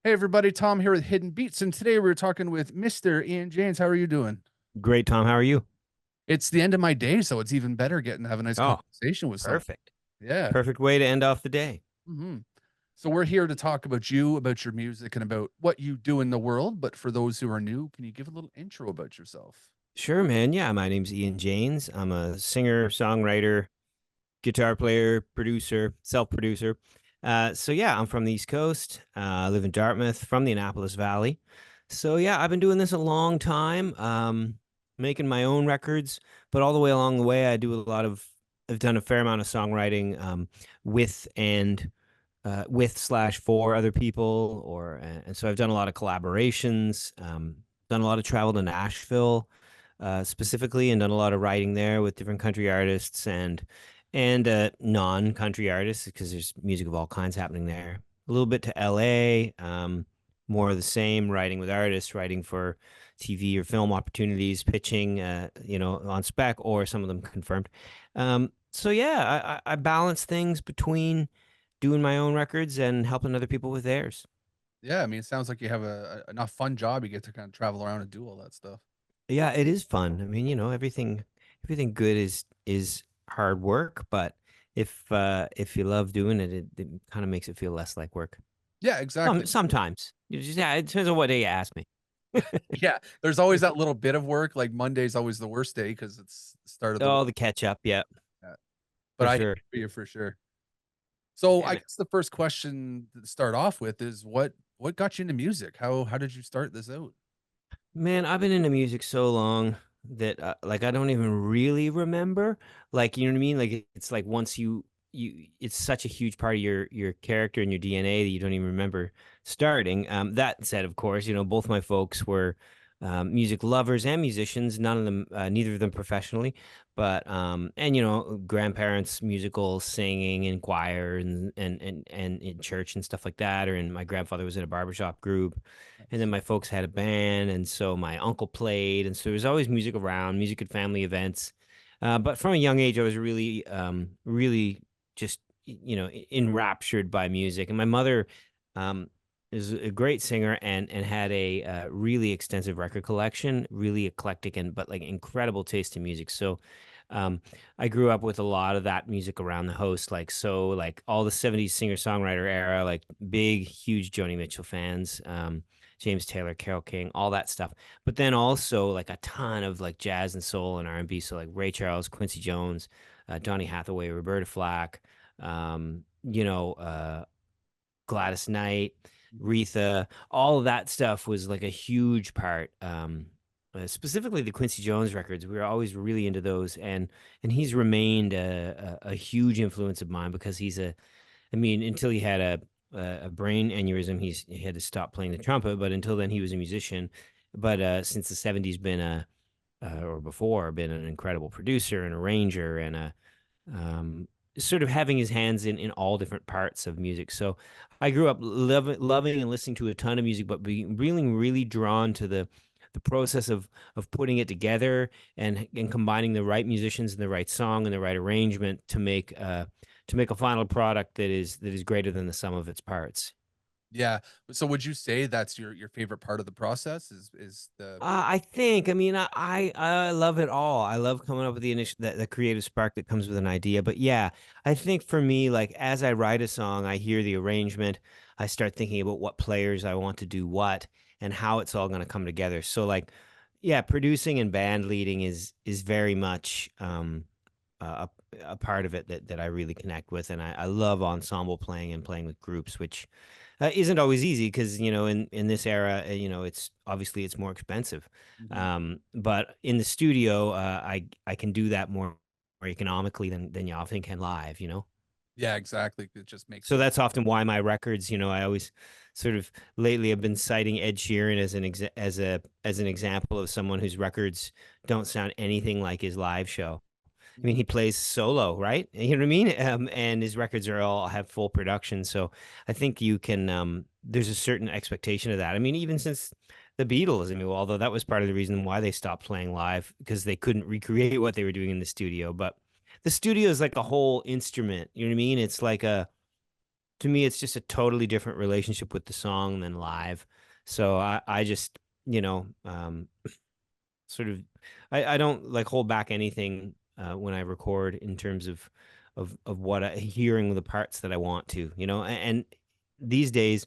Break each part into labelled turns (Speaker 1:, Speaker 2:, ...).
Speaker 1: Hey everybody, Tom here with Hidden Beats, and today we're talking with Mr. Ian James. How are you doing?
Speaker 2: Great, Tom. How are you?
Speaker 1: It's the end of my day, so it's even better getting to have a nice
Speaker 2: Oh,
Speaker 1: conversation with someone.
Speaker 2: perfect.
Speaker 1: Yeah.
Speaker 2: Perfect way to end off the day.
Speaker 1: hmm So we're here to talk about you, about your music, and about what you do in the world. But for those who are new, can you give a little intro about yourself?
Speaker 2: Sure, man. Yeah, my name's Ian James. I'm a singer, songwriter, guitar player, producer, self-producer. So yeah, I'm from the East Coast. I live in Dartmouth, from the Annapolis Valley. So yeah, I've been doing this a long time, making my own records, but all the way along the way, I've done a fair amount of songwriting, with and with slash for other people, or and so I've done a lot of collaborations, done a lot of travel to Nashville, specifically, and done a lot of writing there with different country artists and non-country artists because there's music of all kinds happening there. A little bit to LA, more of the same, writing with artists, writing for TV or film opportunities, pitching, on spec or some of them confirmed. So yeah, I balance things between doing my own records and helping other people with theirs.
Speaker 1: Yeah, I mean, it sounds like you have enough fun job. You get to kind of travel around and do all that stuff.
Speaker 2: Yeah, it is fun. I mean, everything good is hard work, but if you love doing it, it kind of makes it feel less like work.
Speaker 1: Yeah, exactly.
Speaker 2: Sometimes. Yeah, it depends on what day you ask me.
Speaker 1: Yeah, there's always that little bit of work. Like Monday's always the worst day because it's the start of the week.
Speaker 2: Oh, the catch up, yeah,
Speaker 1: Yeah. But
Speaker 2: for
Speaker 1: I hear
Speaker 2: sure.
Speaker 1: you for sure. So
Speaker 2: Yeah,
Speaker 1: I
Speaker 2: man.
Speaker 1: guess the first question to start off with is what got you into music? How did you start this out?
Speaker 2: Man, I've been into music so long that like I don't even really remember. Like, you know what I mean? Like it's like once you it's such a huge part of your character and your DNA that you don't even remember starting. That said, of course, both my folks were music lovers and musicians. None of them, neither of them professionally, but and grandparents musical, singing in choir and in church and stuff like that. Or my grandfather was in a barbershop group. And then
Speaker 1: Nice.
Speaker 2: my folks had a band, and so my uncle played, and so there was always music around, music at family events. But from a young age, I was really just enraptured by music. And my mother um, is a great singer and had a really extensive record collection, really eclectic and but like incredible taste in music. So um, I grew up with a lot of that music around the house, like all the '70s singer-songwriter era, like big, huge Joni Mitchell fans. James Taylor, Carole King, all that stuff. But then also like a ton of like jazz and soul and R&B. So like Ray Charles, Quincy Jones, Donny Hathaway, Roberta Flack, Gladys Knight,
Speaker 1: Mhm.
Speaker 2: Retha, all of that stuff was like a huge part. Specifically the Quincy Jones records, we were always really into those, and he's remained a huge influence of mine because I mean, until he had a brain aneurysm, he had to stop playing the trumpet. But until then, he was a musician. But since the '70s, been or before, been an incredible producer and arranger and a um, sort of having his hands in all different parts of music. So I grew up loving and listening to a ton of music, but being really drawn to the process of putting it together and combining the right musicians and the right song and the right arrangement to make a final product that is greater than the sum of its parts.
Speaker 1: Yeah. So would you say that's your favorite part of the process is the
Speaker 2: I think, I mean, I love it all. I love coming up with the initial, the creative spark that comes with an idea. But yeah, I think for me, like as I write a song, I hear the arrangement, I start thinking about what players I want to do what and how it's all going to come together. So like, yeah, producing and band leading is very much a part of it that I really connect with, and I love ensemble playing and playing with groups, which isn't always easy because in this era, it's obviously it's more expensive.
Speaker 1: Mhm.
Speaker 2: But in the studio, I can do that more economically than you often can live.
Speaker 1: Yeah, exactly. It just makes
Speaker 2: So
Speaker 1: it
Speaker 2: that's often why my records, I always sort of lately have been citing Ed Sheeran as an example of someone whose records don't sound anything like his live show. I mean,
Speaker 1: Mhm.
Speaker 2: he plays solo, right? You know what I mean? And his records are all have full production. So I think you can, there's a certain expectation of that. I mean, even since the Beatles, I mean, although that was part of the reason why they stopped playing live because they couldn't recreate what they were doing in the studio. But the studio is like a whole instrument. You know what I mean? It's like a to me, it's just a totally different relationship with the song than live. So I just, you know, sort of, I don't like hold back anything when I record in terms of what hearing the parts that I want to, and these days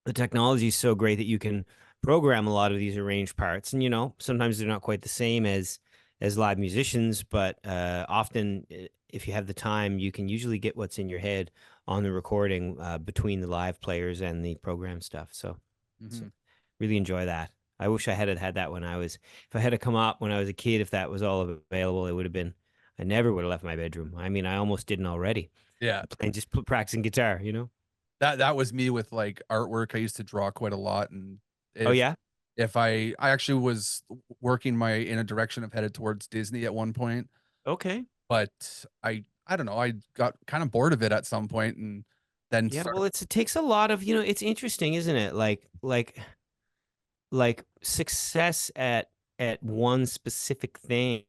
Speaker 2: the technology is so great that you can program a lot of these arranged parts, and sometimes they're not quite the same as live musicians, but often if you have the time you can usually get what's in your head on the recording between the live players and the program stuff. So
Speaker 1: Mhm.
Speaker 2: really enjoy that. I wish I had that when if I had to come up when I was a kid, if that was all available, it would have been, I never would have left my bedroom. I mean, I almost didn't already.
Speaker 1: Yeah.
Speaker 2: And just practicing guitar.
Speaker 1: That was me with, like, artwork. I used to draw quite a lot, and
Speaker 2: Oh,
Speaker 1: if
Speaker 2: yeah?
Speaker 1: I actually was working my in a direction of headed towards Disney at one point,
Speaker 2: Okay.
Speaker 1: but I don't know, I got kinda bored of it at some point and then
Speaker 2: Yeah,
Speaker 1: started.
Speaker 2: well, it takes a lot of, it's interesting, isn't it? Like success at one specific thing,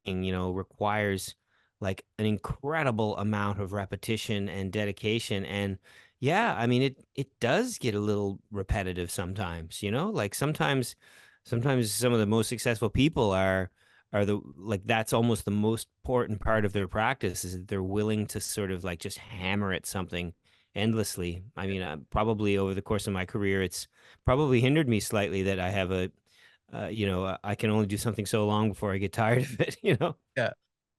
Speaker 2: requires like an incredible amount of repetition and dedication. And yeah, I mean it does get a little repetitive sometimes, like sometimes some of the most successful people are the like that's almost the most important part of their practice, is that they're willing to sort of like just hammer at something endlessly. I mean, probably over the course of my career, it's probably hindered me slightly that I have I can only do something so long before I get tired of it.
Speaker 1: Yeah.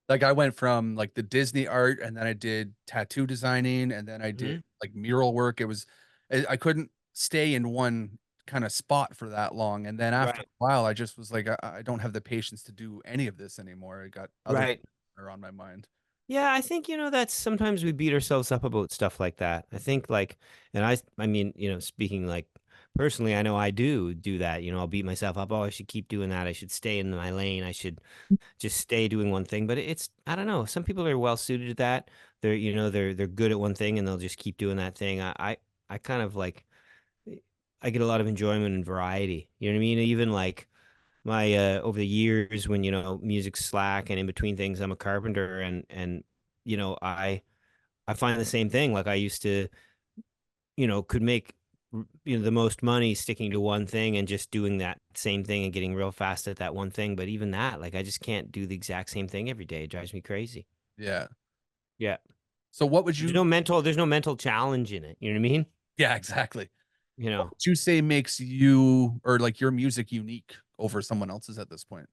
Speaker 1: Like, I went from, like, the Disney art, and then I did tattoo designing, and then I did,
Speaker 2: Mhm.
Speaker 1: like, mural work. It was I couldn't stay in one kinda spot for that long, and then after a
Speaker 2: Right.
Speaker 1: while, I just was like, I don't have the patience to do any of this anymore. I got other things
Speaker 2: Right.
Speaker 1: that are on my mind.
Speaker 2: Yeah, I think, that's sometimes we beat ourselves up about stuff like that. I think like, and I mean, speaking like personally, I know I do that. I'll beat myself up. Oh, I should keep doing that. I should stay in my lane. I should just stay doing one thing. But it's, I don't know. Some people are well suited to that. They're good at one thing and they'll just keep doing that thing. I kind of like, I get a lot of enjoyment and variety. You know what I mean? Even like my over the years when music's slack and in between things, I'm a carpenter, and I find the same thing. Like I used to, could make the most money sticking to one thing and just doing that same thing and getting real fast at that one thing. But even that, like I just can't do the exact same thing every day. It drives me crazy.
Speaker 1: Yeah.
Speaker 2: Yeah.
Speaker 1: So what would you
Speaker 2: There's no mental challenge in it. You know what I mean?
Speaker 1: Yeah, exactly.
Speaker 2: You
Speaker 1: What
Speaker 2: know.
Speaker 1: would you say makes you or, like, your music unique over someone else's at this point?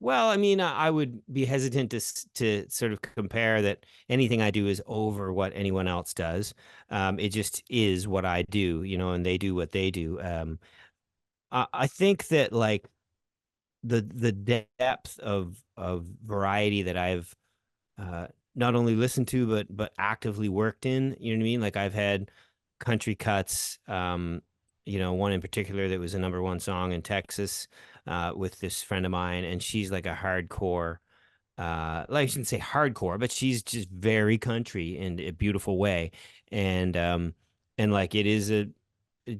Speaker 2: Well, I mean, I would be hesitant to sort of compare that anything I do is over what anyone else does. It just is what I do, and they do what they do. I think that like the depth of variety that I've not only listened to but actively worked in. You know what I mean? Like I've had country cuts. One in particular that was a number one song in Texas with this friend of mine, and she's like a hardcore. Like I shouldn't say hardcore, but she's just very country in a beautiful way, and like it is a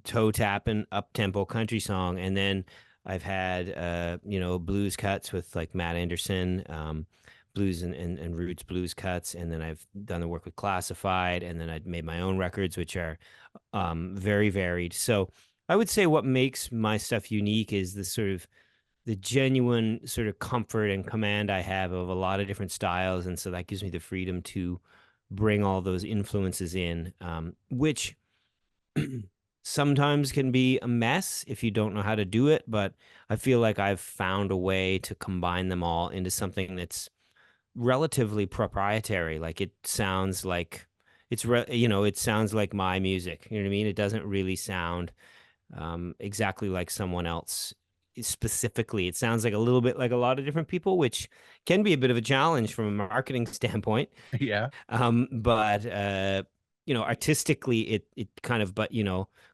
Speaker 2: toe tapping up tempo country song. And then I've had blues cuts with like Matt Anderson, blues and roots blues cuts, and then I've done the work with Classified, and then I've made my own records which are very varied. So I would say what makes my stuff unique is the genuine sort of comfort and command I have of a lot of different styles, and so that gives me the freedom to bring all those influences in, which sometimes can be a mess if you don't know how to do it. But I feel like I've found a way to combine them all into something that's relatively proprietary. Like it sounds like it sounds like my music. You know what I mean? It doesn't really sound exactly like someone else. Specifically, it sounds like a little bit like a lot of different people, which can be a bit of a challenge from a marketing standpoint.
Speaker 1: Yeah.
Speaker 2: But artistically, it kind of, but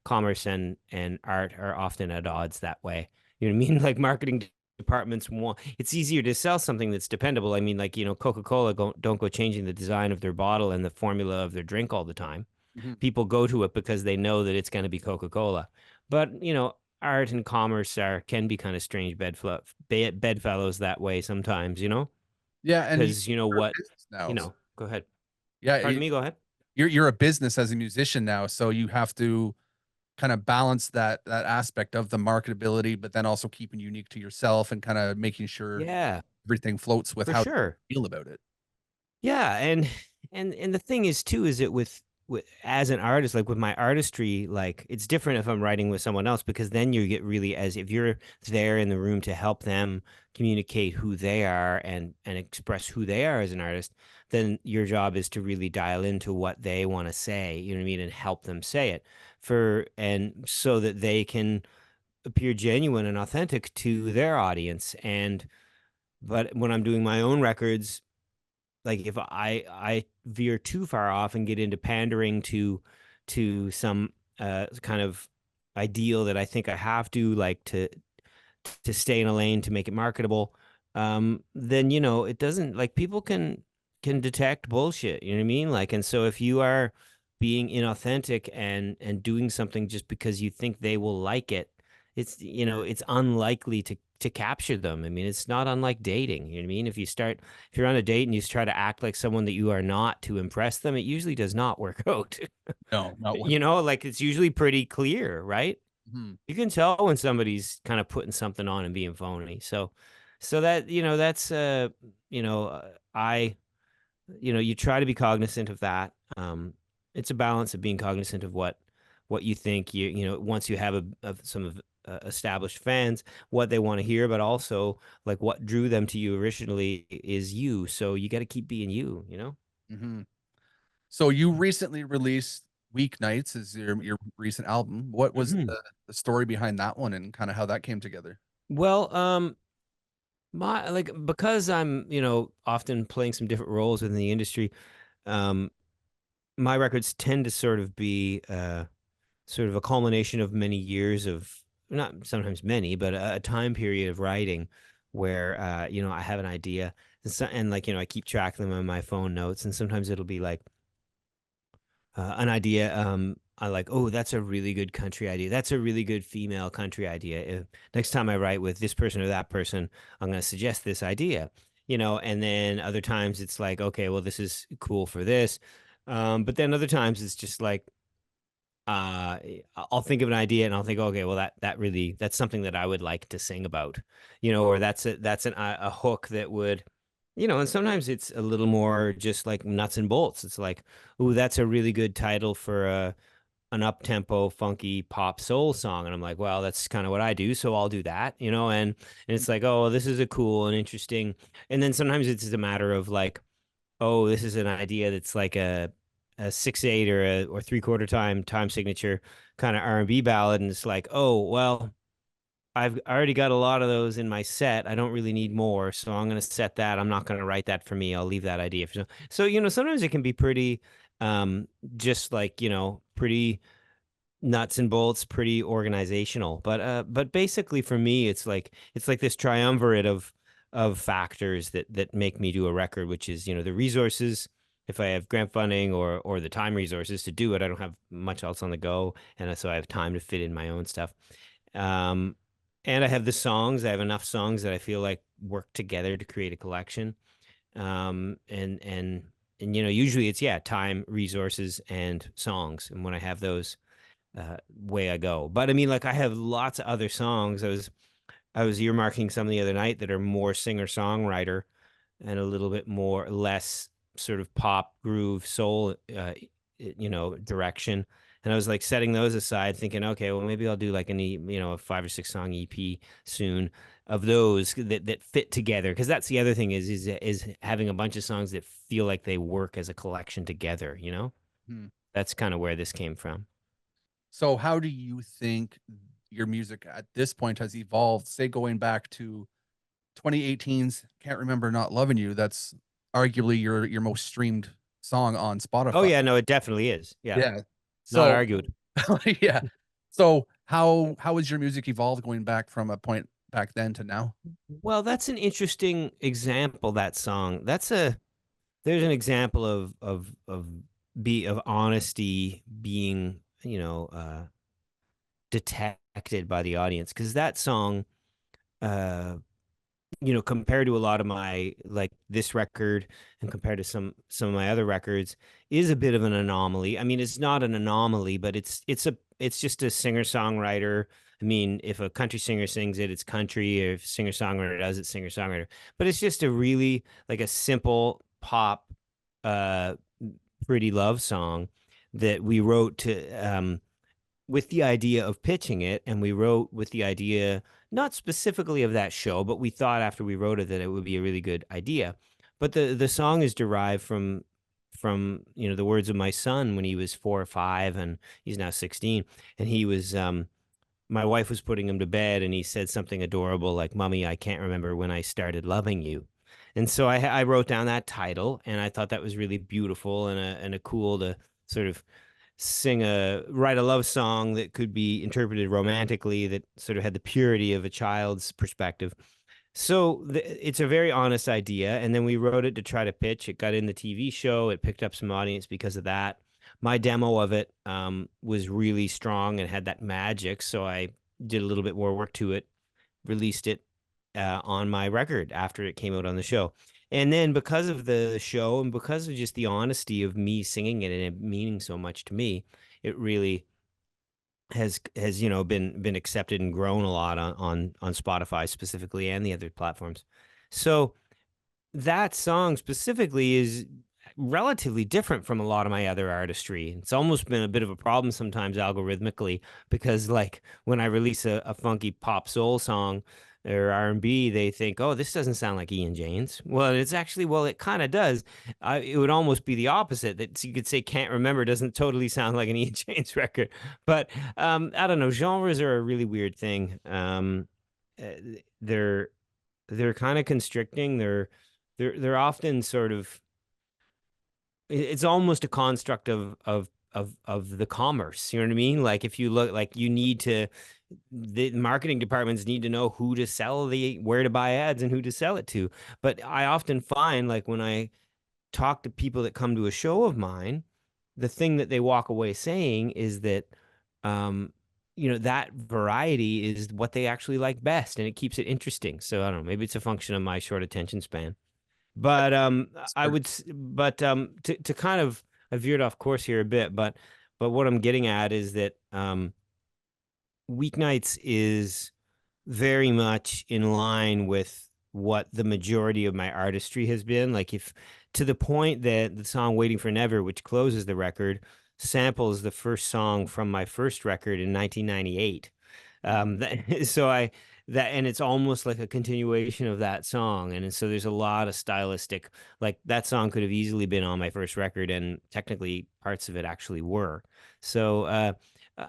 Speaker 2: commerce and art are often at odds that way. You know what I mean? Like marketing departments want, it's easier to sell something that's dependable. I mean, like Coca-Cola don't go changing the design of their bottle and the formula of their drink all the time.
Speaker 1: Mhm.
Speaker 2: People go to it because they know that it's going to be Coca-Cola. But art and commerce can be kind of strange bedfellows that way sometimes.
Speaker 1: Yeah, and you
Speaker 2: Because you know
Speaker 1: are a
Speaker 2: what,
Speaker 1: business now, so
Speaker 2: go ahead.
Speaker 1: yeah,
Speaker 2: Pardon me, go ahead.
Speaker 1: you're a business as a musician now, so you have to kind of balance that aspect of the marketability, but then also keeping unique to yourself and kind of making sure
Speaker 2: Yeah,
Speaker 1: everything floats with
Speaker 2: for
Speaker 1: how you
Speaker 2: sure.
Speaker 1: feel about it.
Speaker 2: Yeah, and the thing is too is it with as an artist, like with my artistry, like it's different if I'm writing with someone else because then you get really as if you're there in the room to help them communicate who they are and express who they are as an artist, then your job is to really dial into what they want to say, you know what I mean, and help them say it for and so that they can appear genuine and authentic to their audience. And but when I'm doing my own records, like if I veer too far off and get into pandering to some kind of ideal that I think I have to like to stay in a lane to make it marketable, then you know it doesn't like people can detect bullshit. You know what I mean? Like, and so if you are being inauthentic and doing something just because you think they will like it, it's you know it's unlikely to capture them. I mean, it's not unlike dating. You know what I mean? If you're on a date and you try to act like someone that you are not to impress them, it usually does not work out.
Speaker 1: No, not one.
Speaker 2: You know, like it's usually pretty clear, right?
Speaker 1: Mhm.
Speaker 2: You can tell when somebody's kind of putting something on and being phony. So that, you know, that's, you know, I, you know, you try to be cognizant of that. It's a balance of being cognizant of what you think you know, once you have some of established fans, what they want to hear, but also like what drew them to you originally is you. So you got to keep being you, you know?
Speaker 1: Mhm. So you recently released Weeknights is your recent album. What was
Speaker 2: Mhm.
Speaker 1: the story behind that one and kind of how that came together?
Speaker 2: Well, my like because I'm, you know, often playing some different roles within the industry. Um, my records tend to sort of be sort of a culmination of many years of not sometimes many, but a time period of writing where you know I have an idea and like you know I keep track of them on my phone notes, and sometimes it'll be like an idea. I like, oh, that's a really good country idea. That's a really good female country idea. If, next time I write with this person or that person, I'm going to suggest this idea, you know. And then other times it's like, okay, well, this is cool for this. But then other times it's just like, uh, I'll think of an idea and I'll think, okay, well, that really that's something that I would like to sing about, you know, or that's a hook that would, you know, and sometimes it's a little more just like nuts and bolts. It's like, ooh, that's a really good title for a an up tempo, funky pop soul song, and I'm like, well, that's kind of what I do, so I'll do that, you know, and it's like, oh, this is a cool and interesting, and then sometimes it's just a matter of like oh, this is an idea that's like a 6/8 or a or three-quarter time signature kind of R&B ballad, and it's like, oh, well, I've already got a lot of those in my set. I don't really need more, so I'm going to set that. I'm not going to write that for me. I'll leave that idea for so you know sometimes it can be pretty just like you know pretty nuts and bolts, pretty organizational. But basically for me, it's like this triumvirate of factors that make me do a record, which is you know the resources. If I have grant funding or the time resources to do it, I don't have much else on the go, and so I have time to fit in my own stuff. Um, and I have the songs. I have enough songs that I feel like work together to create a collection. And you know usually it's yeah time, resources, and songs. And when I have those way I go. But I mean, like I have lots of other songs. I was earmarking some the other night that are more singer-songwriter and a little bit more less sort of pop groove soul you know direction. And I was like setting those aside thinking okay well maybe I'll do like you know a 5 or 6 song EP soon of those that fit together because that's the other thing is having a bunch of songs that feel like they work as a collection together, you know.
Speaker 1: Hmm.
Speaker 2: That's kind of where this came from.
Speaker 1: So how do you think your music at this point has evolved? Say going back to 2018's Can't Remember Not Loving You, that's arguably your most streamed song on
Speaker 2: Oh
Speaker 1: Spotify.
Speaker 2: yeah, no, it definitely is. Yeah.
Speaker 1: Yeah.
Speaker 2: Not
Speaker 1: So
Speaker 2: argued.
Speaker 1: yeah. So how has your music evolved going back from a point back then to now?
Speaker 2: Well, that's an interesting example, that song. There's an example of honesty being, you know, detected by the audience because that song uh compared to a lot of my like this record and compared to some of my other records is a bit of an anomaly. I mean, it's not an anomaly, but it's just a singer-songwriter. I mean, if a country singer sings it, it's country. Or if a singer-songwriter does it, singer-songwriter. But it's just a really like a simple pop uh pretty love song that we wrote to with the idea of pitching it, and we wrote with the idea not specifically of that show, but we thought after we wrote it that it would be a really good idea. But the song is derived from the words of my son when he was 4 or 5, and he's now 16, and he was my wife was putting him to bed, and he said something adorable like, "Mommy, I can't remember when I started loving you." And so I wrote down that title, and I thought that was really beautiful and a cool to sort of write a love song that could be interpreted romantically, that sort of had the purity of a child's perspective. So it's a very honest idea. And then we wrote it to try to pitch. It got in the TV show. It picked up some audience because of that. My demo of it was really strong and had that magic. So I did a little bit more work to it, released it on my record after it came out on the show. And then because of the show and because of just the honesty of me singing it and it meaning so much to me, it really has been accepted and grown a lot on Spotify specifically and the other platforms. So that song specifically is relatively different from a lot of my other artistry. It's almost been a bit of a problem sometimes algorithmically because like when I release a funky pop soul song or R&B, they think, "Oh, this doesn't sound like Ian James." Well, it kind of does. It would almost be the opposite, that you could say "Can't Remember" doesn't totally sound like an Ian James record. But I don't know. Genres are a really weird thing. Uh, they're they're kind of constricting. They're often sort of it's almost a construct of the commerce. You know what I mean? Like if you look, like you need to the marketing departments need to know who to sell where to buy ads and who to sell it to. But I often find like when I talk to people that come to a show of mine, the thing that they walk away saying is that um that variety is what they actually like best and it keeps it interesting. So I don't know, maybe it's a function of my short attention span. But I
Speaker 1: Start-
Speaker 2: would, but to kind of, I veered off course here a bit, but what I'm getting at is that Weeknights is very much in line with what the majority of my artistry has been. Like if to the point that the song "Waiting for Never," which closes the record, samples the first song from my first record in 1998.
Speaker 1: Mhm.
Speaker 2: So I that and it's almost like a continuation of that song, and so there's a lot of stylistic, like that song could have easily been on my first record, and technically parts of it actually were. So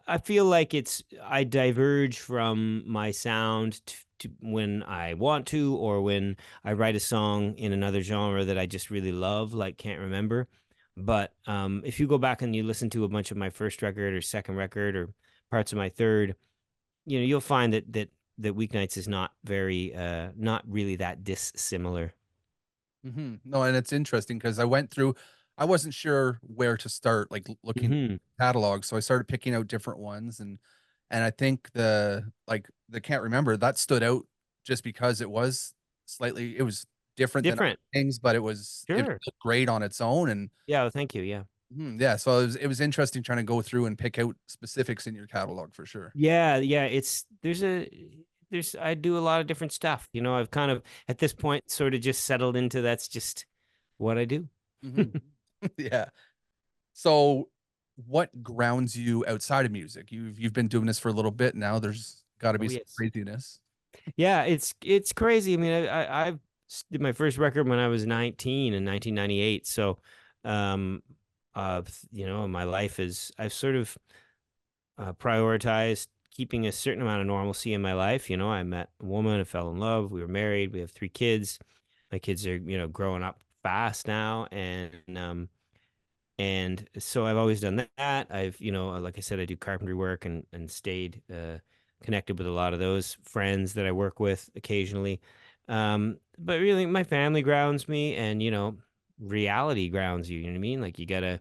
Speaker 2: I feel like I diverge from my sound to when I want to, or when I write a song in another genre that I just really love, like Can't Remember. But if you go back and you listen to a bunch of my first record or second record or parts of my third, you'll find that Weeknights is not really that dissimilar.
Speaker 1: No, and it's interesting because I wasn't sure where to start, like looking
Speaker 2: Hmm.
Speaker 1: catalog, so I started picking out different ones, and I think the Can't Remember that stood out just because it was different than other
Speaker 2: Different.
Speaker 1: things, but it
Speaker 2: Sure.
Speaker 1: looked great on its own, and
Speaker 2: Yeah, well, thank you. Yeah.
Speaker 1: yeah, so it was interesting trying to go through and pick out specifics in your catalog for sure.
Speaker 2: Yeah, yeah, there's I do a lot of different stuff. I've kind of at this point sort of just settled into that's just what I do.
Speaker 1: Hmm. Yeah. So, what grounds you outside of music? You've been doing this for a little bit now. There's got to be
Speaker 2: Oh
Speaker 1: some
Speaker 2: yes.
Speaker 1: craziness.
Speaker 2: Yeah, it's crazy. I mean, I did my first record when I was 19 in 1998. So, um, my life is I've sort of prioritized keeping a certain amount of normalcy in my life. I met a woman, I fell in love, we were married, we have 3 kids. My kids are growing up fast now, and so I've always done that. I've, like I said, I do carpentry work and stayed connected with a lot of those friends that I work with occasionally. But really, my family grounds me, and reality grounds you. You know what I mean? Like you gotta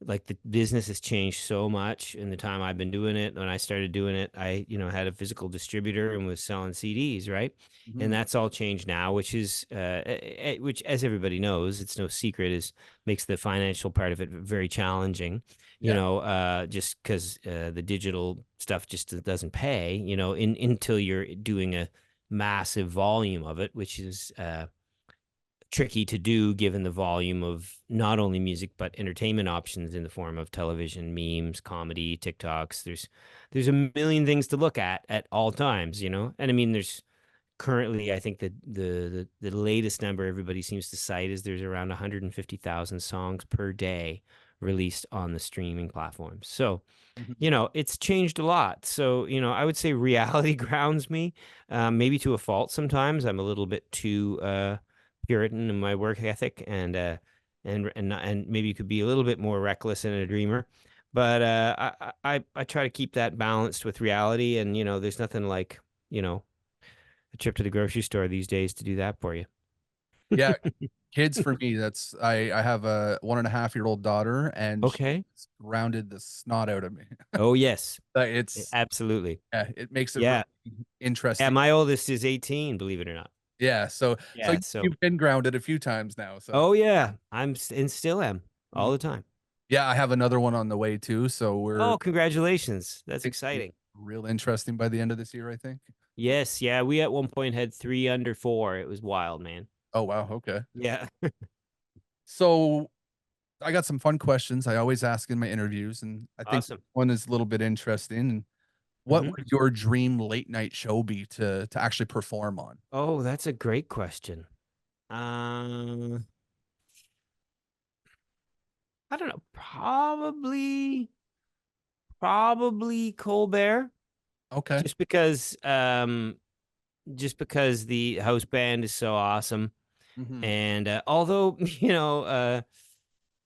Speaker 2: like the business has changed so much in the time I've been doing it. When I started doing it, I, had a physical distributor and was selling CDs, right? And
Speaker 1: Mhm.
Speaker 2: that's all changed now, which is, which, as everybody knows, it's no secret, is makes the financial part of it very challenging,
Speaker 1: Yeah.
Speaker 2: just because the digital stuff just doesn't pay, until you're doing a massive volume of it, which is, tricky to do given the volume of not only music but entertainment options in the form of television, memes, comedy, TikToks. There's a million things to look at all times, And I mean, there's currently, I think that the latest number everybody seems to cite is there's around 150,000 songs per day released on the streaming platforms. So,
Speaker 1: Mhm.
Speaker 2: it's changed a lot. So, I would say reality grounds me, maybe to a fault sometimes. I'm a little bit too Puritan in my work ethic, and maybe you could be a little bit more reckless and a dreamer. But I try to keep that balanced with reality, and there's nothing like a trip to the grocery store these days to do that for you.
Speaker 1: Yeah, kids for me, that's I have a 1.5-year-old daughter, and she
Speaker 2: Okay.
Speaker 1: has grounded the snot out of me.
Speaker 2: Oh yes,
Speaker 1: It's
Speaker 2: absolutely.
Speaker 1: yeah, it makes it really
Speaker 2: Yeah, yeah.
Speaker 1: interesting.
Speaker 2: My oldest is 18, believe it or not.
Speaker 1: Yeah, so
Speaker 2: Yeah. So,
Speaker 1: you've been grounded a few times now, so
Speaker 2: oh yeah, and still am all
Speaker 1: mhm.
Speaker 2: the time.
Speaker 1: Yeah, I have another one on the way too, so we're
Speaker 2: Oh, congratulations. That's
Speaker 1: think it'll be
Speaker 2: exciting.
Speaker 1: real interesting by the end of this year, I think.
Speaker 2: Yes, yeah. We at one point had three under four. It was wild, man.
Speaker 1: Oh, wow, okay.
Speaker 2: Yeah.
Speaker 1: So, I got some fun questions I always ask in my interviews, and I think
Speaker 2: Awesome.
Speaker 1: one is a little bit interesting, and what
Speaker 2: Hmm.
Speaker 1: would your dream late night show be to actually perform on?
Speaker 2: Oh, that's a great question. Um, I don't know. Probably Colbert,
Speaker 1: Okay.
Speaker 2: just because, the house band is so awesome.
Speaker 1: Mhm.
Speaker 2: And although,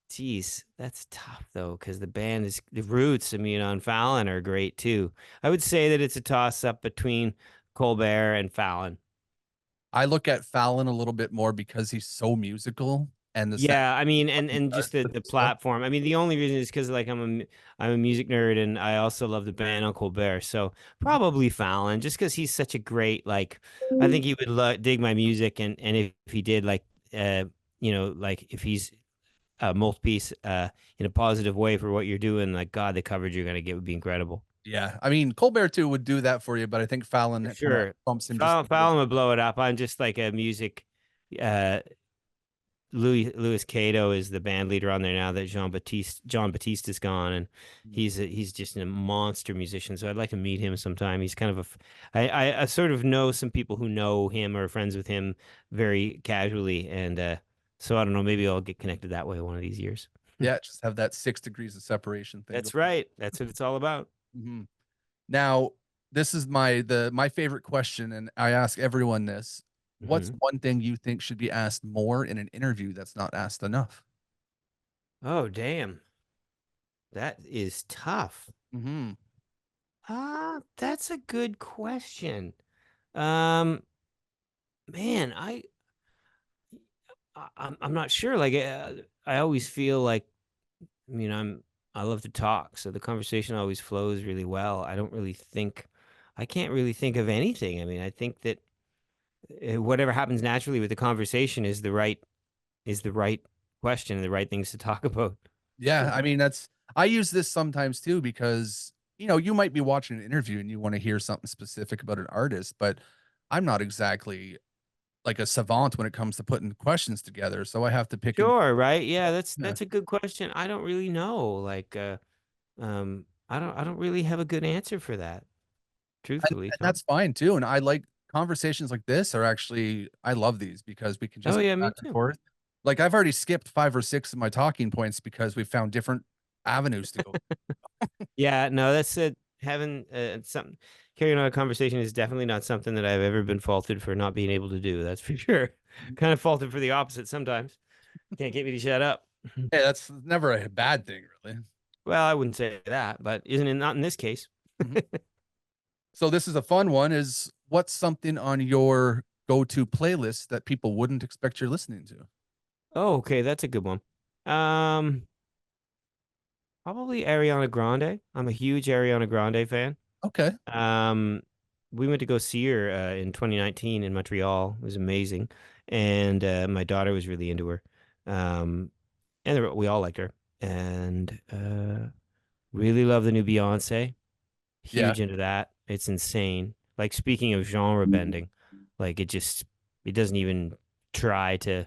Speaker 2: geez, that's tough though, because the roots, I mean, on Fallon are great too. I would say that it's a toss up between Colbert and Fallon.
Speaker 1: I look at Fallon a little bit more because he's so musical and the sound
Speaker 2: Yeah, I mean,
Speaker 1: what
Speaker 2: and
Speaker 1: he
Speaker 2: and
Speaker 1: does
Speaker 2: just the
Speaker 1: with
Speaker 2: the
Speaker 1: his stuff.
Speaker 2: platform. I mean, the only reason is because like I'm a music nerd and I also love the band Uncle Bear. So
Speaker 1: Mhm.
Speaker 2: probably Fallon, just because he's such a great like. I think he would dig my music, and if he did uh like if he's a mouthpiece in a positive way for what you're doing, like God, the coverage you're gonna get would be incredible.
Speaker 1: Yeah, I mean, Colbert too would do that for you, but I think Fallon
Speaker 2: For
Speaker 1: kinda
Speaker 2: sure.
Speaker 1: bumps him just a little.
Speaker 2: Fallon would blow it up. I'm just like a music. Uh, Louis Cato is the band leader on there now that John Batiste is gone, and
Speaker 1: Mhm.
Speaker 2: he's just a monster musician. So I'd like to meet him sometime. He's kind of I sort of know some people who know him or are friends with him very casually, and so I don't know. Maybe I'll get connected that way one of these years.
Speaker 1: Yeah, just have that 6 degrees of separation thing
Speaker 2: That's
Speaker 1: going.
Speaker 2: right. That's what it's all about.
Speaker 1: Mhm. Now, this is my favorite question, and I ask everyone this. What's
Speaker 2: Hmm.
Speaker 1: one thing you think should be asked more in an interview that's not asked enough?
Speaker 2: Oh, damn. That is tough.
Speaker 1: Mhm.
Speaker 2: That's a good question. Um, Man, I'm not sure. Like, I always feel like, I mean, I love to talk, so the conversation always flows really well. I can't really think of anything. I mean, I think that whatever happens naturally with the conversation is the right question, the right things to talk about.
Speaker 1: Yeah, I mean, I use this sometimes too because, you might be watching an interview and you wanna hear something specific about an artist, but I'm not exactly like a savant when it comes to putting questions together, so I have to pick and
Speaker 2: Sure, right? Yeah, that's
Speaker 1: yeah.
Speaker 2: that's a good question. I don't really know. Like, I don't really have a good answer for that, truthfully,
Speaker 1: And
Speaker 2: Tom.
Speaker 1: that's fine too, and I like conversations like this are actually I love these because we can
Speaker 2: Oh
Speaker 1: just
Speaker 2: yeah,
Speaker 1: go
Speaker 2: me
Speaker 1: back and
Speaker 2: too.
Speaker 1: forth. Like, I've already skipped 5 or 6 of my talking points because we found different avenues to go.
Speaker 2: Yeah, no, that's it. Having something carrying on a conversation is definitely not something that I've ever been faulted for not being able to do. That's for sure.
Speaker 1: Mhm.
Speaker 2: Kind of faulted for the opposite sometimes. Can't get me to shut up.
Speaker 1: Hey, that's never a bad thing, really.
Speaker 2: Well, I wouldn't say that, but isn't it not in this case?
Speaker 1: Mhm. So this is a fun one, is what's something on your go-to playlist that people wouldn't expect you're listening to?
Speaker 2: Oh, okay, that's a good one. Um, Probably Ariana Grande. I'm a huge Ariana Grande fan.
Speaker 1: Okay.
Speaker 2: Um, we went to go see her in 2019 in Montreal. It was amazing, and my daughter was really into her. Um, and we all liked her, and really love the new Beyonce.
Speaker 1: Yeah.
Speaker 2: Huge into that. It's insane. Like speaking of genre bending, like it doesn't even try to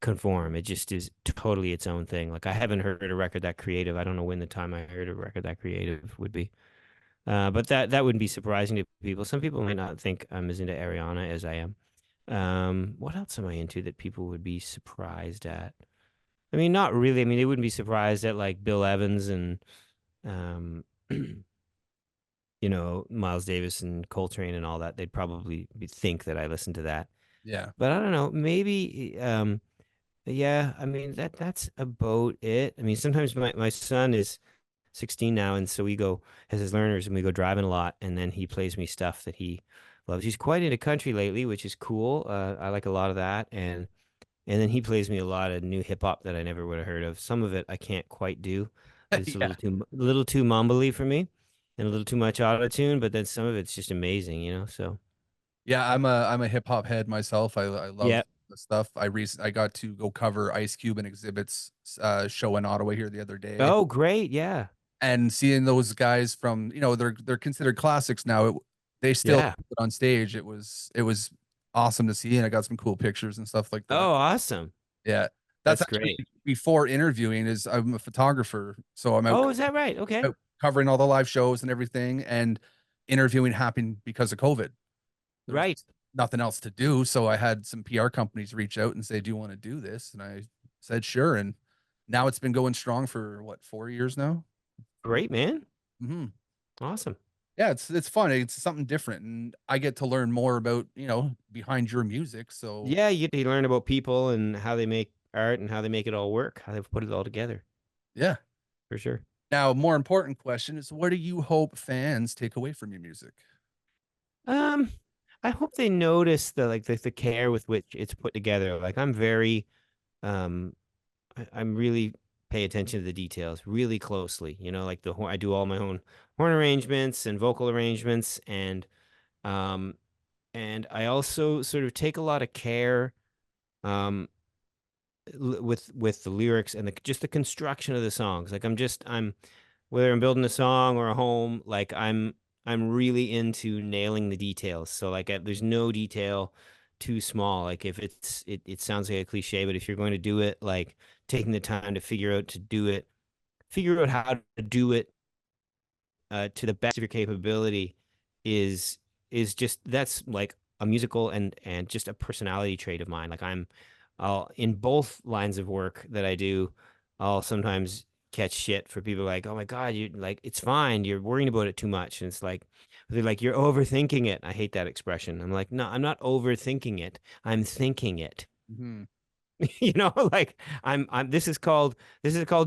Speaker 2: conform. It just is totally its own thing. Like I haven't heard a record that creative. I don't know when the time I heard a record that creative would be. But that wouldn't be surprising to people. Some people might not think I'm as into Ariana as I am. What else am I into that people would be surprised at? I mean, not really. I mean, they wouldn't be surprised at like Bill Evans and um, Miles Davis and Coltrane and all that. They'd probably think that I listen to that.
Speaker 1: Yeah.
Speaker 2: But I don't know. Maybe yeah, I mean that's about it. I mean, sometimes my son is 16 now, and so we go as his learners and we go driving a lot, and then he plays me stuff that he loves. He's quite into country lately, which is cool. I like a lot of that, and then he plays me a lot of new hip hop that I never would have heard of. Some of it I can't quite do. It's
Speaker 1: Yeah.
Speaker 2: a little too mumbly for me, and a little too much auto tune. But then some of it's just amazing, you know. So
Speaker 1: Yeah, I'm a hip hop head myself. I love
Speaker 2: yeah.
Speaker 1: the stuff. I got to go cover Ice Cube and Exhibit's show in Ottawa here the other day,
Speaker 2: Oh, great. Yeah.
Speaker 1: and seeing those guys from, they're considered classics now. They still
Speaker 2: Yeah.
Speaker 1: put it on stage. It was awesome to see, and I got some cool pictures and stuff like that.
Speaker 2: Oh, awesome.
Speaker 1: Yeah, that's
Speaker 2: That's
Speaker 1: actually
Speaker 2: great.
Speaker 1: before interviewing. Is I'm a photographer, so I'm
Speaker 2: Oh, is that right? Okay.
Speaker 1: out covering all the live shows and everything, and interviewing happened because of COVID. There was
Speaker 2: Right.
Speaker 1: nothing else to do. So I had some PR companies reach out and say, "Do you want to do this?" And I said, "Sure." And now it's been going strong for what, 4 years now?
Speaker 2: Great, man.
Speaker 1: Hmm.
Speaker 2: Awesome.
Speaker 1: Yeah, it's fun. It's something different, and I get to learn more about, behind your music. So
Speaker 2: Yeah, you get to learn about people and how they make art and how they make it all work, how they put it all together,
Speaker 1: yeah.
Speaker 2: for sure.
Speaker 1: Now, more important question is, what do you hope fans take away from your music?
Speaker 2: Um, I hope they notice the care with which it's put together. Like I'm very um I'm really pay attention to the details really closely. You know, like the horn, I do all my own horn arrangements and vocal arrangements um and I also sort of take a lot of care um with the lyrics and just the construction of the songs. Like I'm whether I'm building a song or a home, like I'm really into nailing the details. So like there's no detail too small. Like if it sounds like a cliche, but if you're going to do it, like taking the time to figure out how to do it to the best of your capability is just that's like a musical and just a personality trait of mine. Like I'll in both lines of work that I do, I'll sometimes catch shit for people like, oh my God, you like it's fine, you're worrying about it too much. And it's like they're like, you're overthinking it. I hate that expression. I'm like, no, I'm not overthinking it. I'm thinking it.
Speaker 1: Hmm.
Speaker 2: Like this is called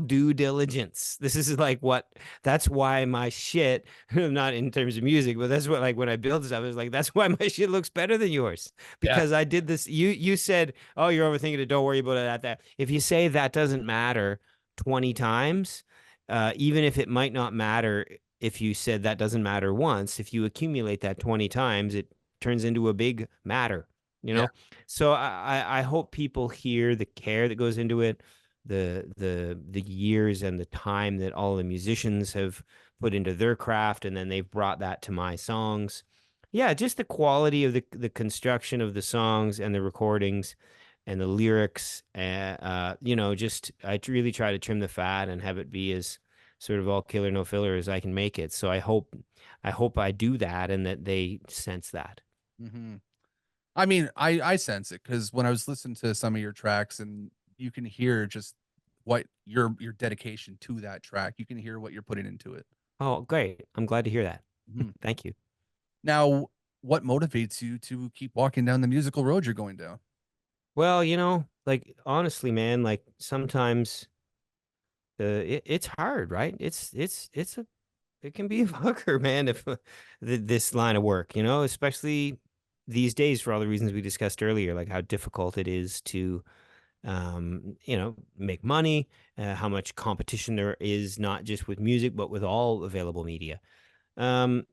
Speaker 2: due diligence. This is like that's why my shit, not in terms of music, but that's what, like, when I build stuff, it's like that's why my shit looks better than yours,
Speaker 1: Yeah.
Speaker 2: because I did this. You said, oh, you're overthinking it, don't worry about it. That if you say that doesn't matter 20 times, even if it might not matter, if you said that doesn't matter once, if you accumulate that 20 times, it turns into a big matter, you
Speaker 1: Yeah.
Speaker 2: know. So I hope people hear the care that goes into it, the years and the time that all the musicians have put into their craft, and then they've brought that to my songs. Yeah, just the quality of the construction of the songs and the recordings and the lyrics. Just I really try to trim the fat and have it be as sort of all killer no filler as I can make it. So I hope I do that and that they sense that.
Speaker 1: Hmm. I mean, I sense it because when I was listening to some of your tracks, and you can hear just what your dedication to that track. You can hear what you're putting into it.
Speaker 2: Oh, great. I'm glad to hear that.
Speaker 1: Mhm.
Speaker 2: Thank you.
Speaker 1: Now, what motivates you to keep walking down the musical road you're going down?
Speaker 2: Well, like honestly, man, like sometimes it's hard, right? It can be a fucker, man, if this line of work, especially these days for all the reasons we discussed earlier, like how difficult it is to make money, how much competition there is, not just with music, but with all available media. Um,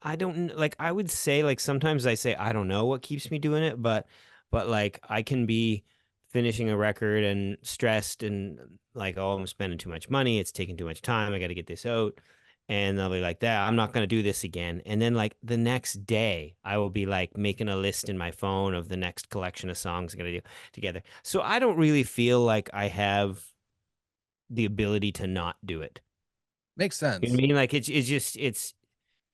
Speaker 2: I don't like, I would say, like, sometimes I say I don't know what keeps me doing it, but like I can be finishing a record and stressed and like, oh, I'm spending too much money, it's taking too much time, I got to get this out. And I'll be like, that I'm not going to do this again. And then like the next day, I will be like making a list in my phone of the next collection of songs I'm going to do together. So I don't really feel like I have the ability to not do it.
Speaker 1: Makes
Speaker 2: You know what
Speaker 1: sense.
Speaker 2: I mean? Like it's just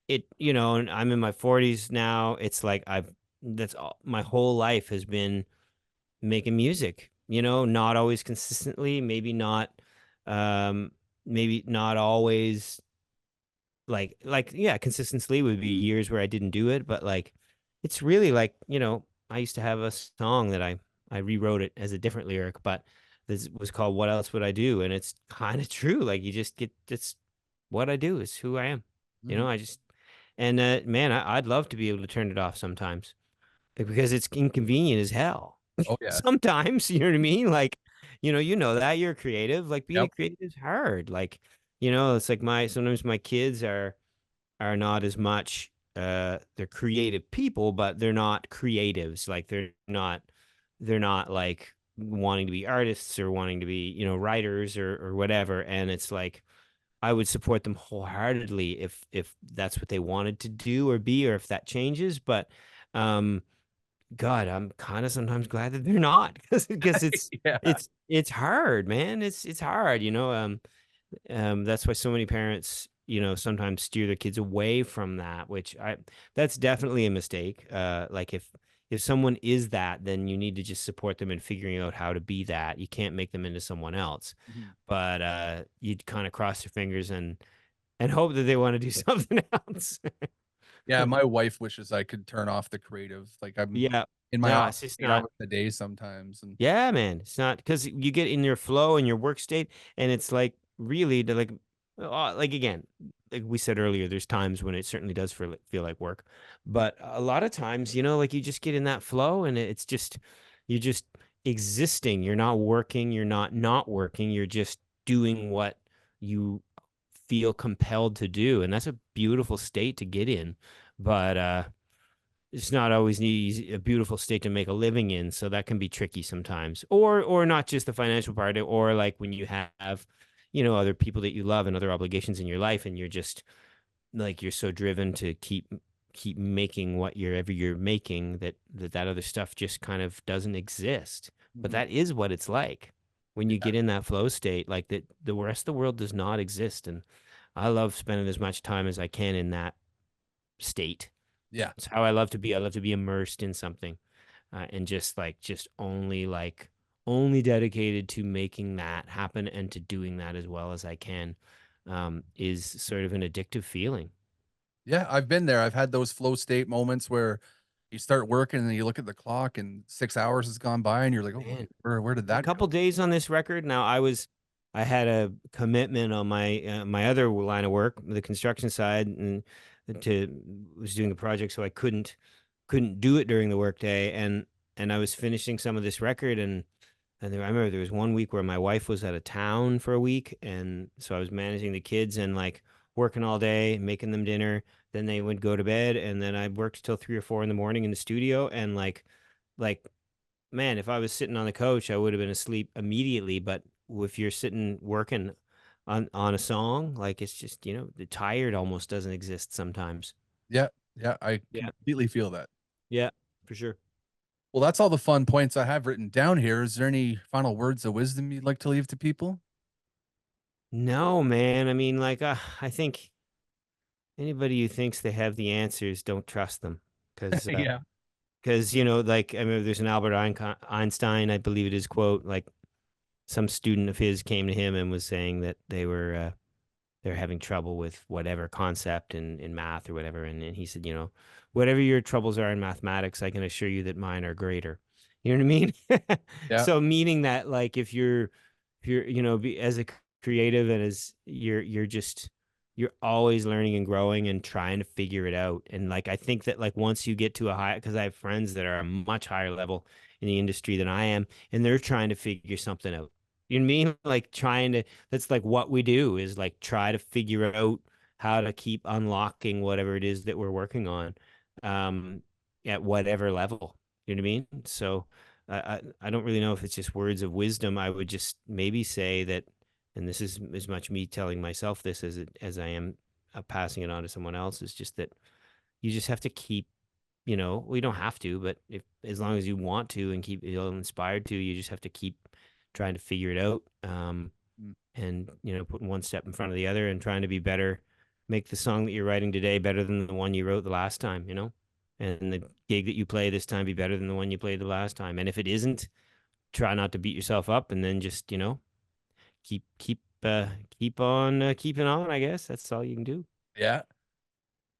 Speaker 2: and I'm in my 40s now. It's like that's all my whole life has been making music, not always consistently, um maybe not always yeah, consistently would be years where I didn't do it, but like it's really like, I used to have a song that I rewrote it as a different lyric, but this was called What Else Would I Do? And it's kind of true. Like you just get it's what I do is who I am.
Speaker 1: Mhm.
Speaker 2: I just and man, I'd love to be able to turn it off sometimes because it's inconvenient as hell.
Speaker 1: Oh yeah.
Speaker 2: Sometimes, you know what I mean? Like, that you're creative. Like being a
Speaker 1: Yep.
Speaker 2: creative is hard. Like, it's like sometimes my kids are not as much they're creative people, but they're not creatives. Like they're not like wanting to be artists or wanting to be, writers or whatever. And it's like I would support them wholeheartedly if that's what they wanted to do or be, or if that changes. But um God, I'm kind of sometimes glad that they're not because it's
Speaker 1: Yeah.
Speaker 2: it's it's hard, man. It's hard, that's why so many parents, sometimes steer their kids away from that, that's definitely a mistake. Like if someone is that, then you need to just support them in figuring out how to be that. You can't make them into someone else.
Speaker 1: Mhm.
Speaker 2: But you'd kind of cross your fingers and hope that they want to do something else.
Speaker 1: Yeah, my wife wishes I could turn off the creative. Like I'm
Speaker 2: Yeah.
Speaker 1: in my
Speaker 2: No,
Speaker 1: office
Speaker 2: it's just
Speaker 1: 8
Speaker 2: not.
Speaker 1: hours a day sometimes, and
Speaker 2: Yeah, man. It's not because you get in your flow and your work state, and it's like really to like again, like we said earlier, there's times when it certainly does feel like work, but a lot of times, like you just get in that flow, and it's just you're just existing. You're not working. You're not working. You're just doing what you feel compelled to do, and that's a beautiful state to get in. But it's not always a beautiful state to make a living in, so that can be tricky sometimes. Or not just the financial part, or like when you have, other people that you love and other obligations in your life, and you're just like you're so driven to keep making whatever you're making that other stuff just kind of doesn't exist. But
Speaker 1: Mhm.
Speaker 2: that is what it's like when you
Speaker 1: Yeah.
Speaker 2: get in that flow state, like that the rest of the world does not exist. And I love spending as much time as I can in that state.
Speaker 1: Yeah.
Speaker 2: It's how I love to be. I love to be immersed in something, and just only dedicated to making that happen and to doing that as well as I can, is sort of an addictive feeling.
Speaker 1: Yeah, I've been there. I've had those flow state moments where you start working and then you look at the clock and 6 hours has gone by and you're like, "Oh,
Speaker 2: Man,
Speaker 1: where did
Speaker 2: a
Speaker 1: that
Speaker 2: couple
Speaker 1: go?"
Speaker 2: days on this record. Now I had a commitment on my other line of work, the construction side, and to was doing a project, so I couldn't do it during the workday, and I was finishing some of this record, and I remember there was one week where my wife was out of town for a week, and so I was managing the kids and like working all day, making them dinner. Then they would go to bed, and then I worked till 3 or 4 in the morning in the studio, and like man, if I was sitting on the couch, I would have been asleep immediately. But if you're sitting working on a song, like it's just the tired almost doesn't exist sometimes.
Speaker 1: Yeah, yeah, I
Speaker 2: Yeah,
Speaker 1: completely feel that.
Speaker 2: yeah, for sure.
Speaker 1: Well, that's all the fun points I have written down here. Is there any final words of wisdom you'd like to leave to people?
Speaker 2: No, man. I mean, like, I think anybody who thinks they have the answers, don't trust them, because
Speaker 1: Yeah.
Speaker 2: like I mean, there's an Albert Einstein, I believe it is, quote, like some student of his came to him and was saying that they're having trouble with whatever concept in math or whatever. And he said, whatever your troubles are in mathematics, I can assure you that mine are greater. You know what I mean?
Speaker 1: Yeah.
Speaker 2: So meaning that like if you're, as a creative and as you're always learning and growing and trying to figure it out. And like, I think that like once you get to a high, because I have friends that are a much higher level in the industry than I am, and they're trying to figure something out. You know what I mean? Like trying to, that's like what we do is like try to figure out how to keep unlocking whatever it is that we're working on, um, at whatever level. You know what I mean? So I don't really know if it's just words of wisdom. I would just maybe say that, and this is as much me telling myself this as I am passing it on to someone else, is just that you just have to keep, we don't have to, but if as long as you want to and keep feel inspired to, you just have to keep trying to figure it out.
Speaker 1: Mm.
Speaker 2: And putting one step in front of the other and trying to be better, make the song that you're writing today better than the one you wrote the last time. And the gig that you play this time be better than the one you played the last time. And if it isn't, try not to beat yourself up, and then just keep on keeping on. I guess that's all you can do.
Speaker 1: Yeah.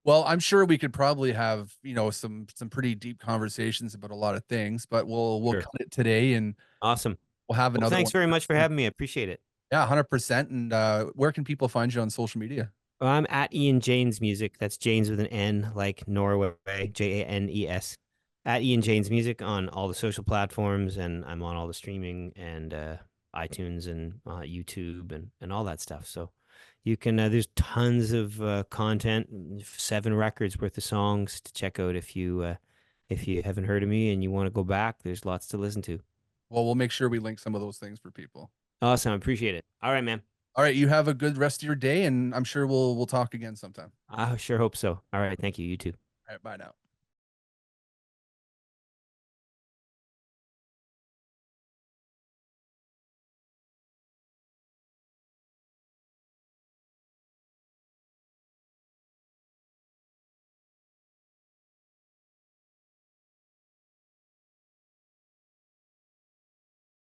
Speaker 1: Well, I'm sure we could probably have, some pretty deep conversations about a lot of things, but we'll
Speaker 2: Sure.
Speaker 1: cut it today and
Speaker 2: Awesome.
Speaker 1: we'll have
Speaker 2: Well,
Speaker 1: another
Speaker 2: thanks
Speaker 1: one.
Speaker 2: very much for having me. I appreciate it.
Speaker 1: Yeah, 100%. And where can people find you on social media?
Speaker 2: Well, I'm at Ian Janes Music. That's Janes with an N, like Norway, Janes. At Ian Janes Music on all the social platforms, and I'm on all the streaming and iTunes and YouTube and all that stuff. So you can, there's tons of content, 7 records worth of songs to check out if you haven't heard of me and you want to go back. There's lots to listen to.
Speaker 1: Well, we'll make sure we link some of those things for people.
Speaker 2: Awesome, appreciate it. All right, man.
Speaker 1: All right, you have a good rest of your day, and I'm sure we'll talk again sometime.
Speaker 2: I sure hope so. All right, thank you. You too.
Speaker 1: All right, bye now.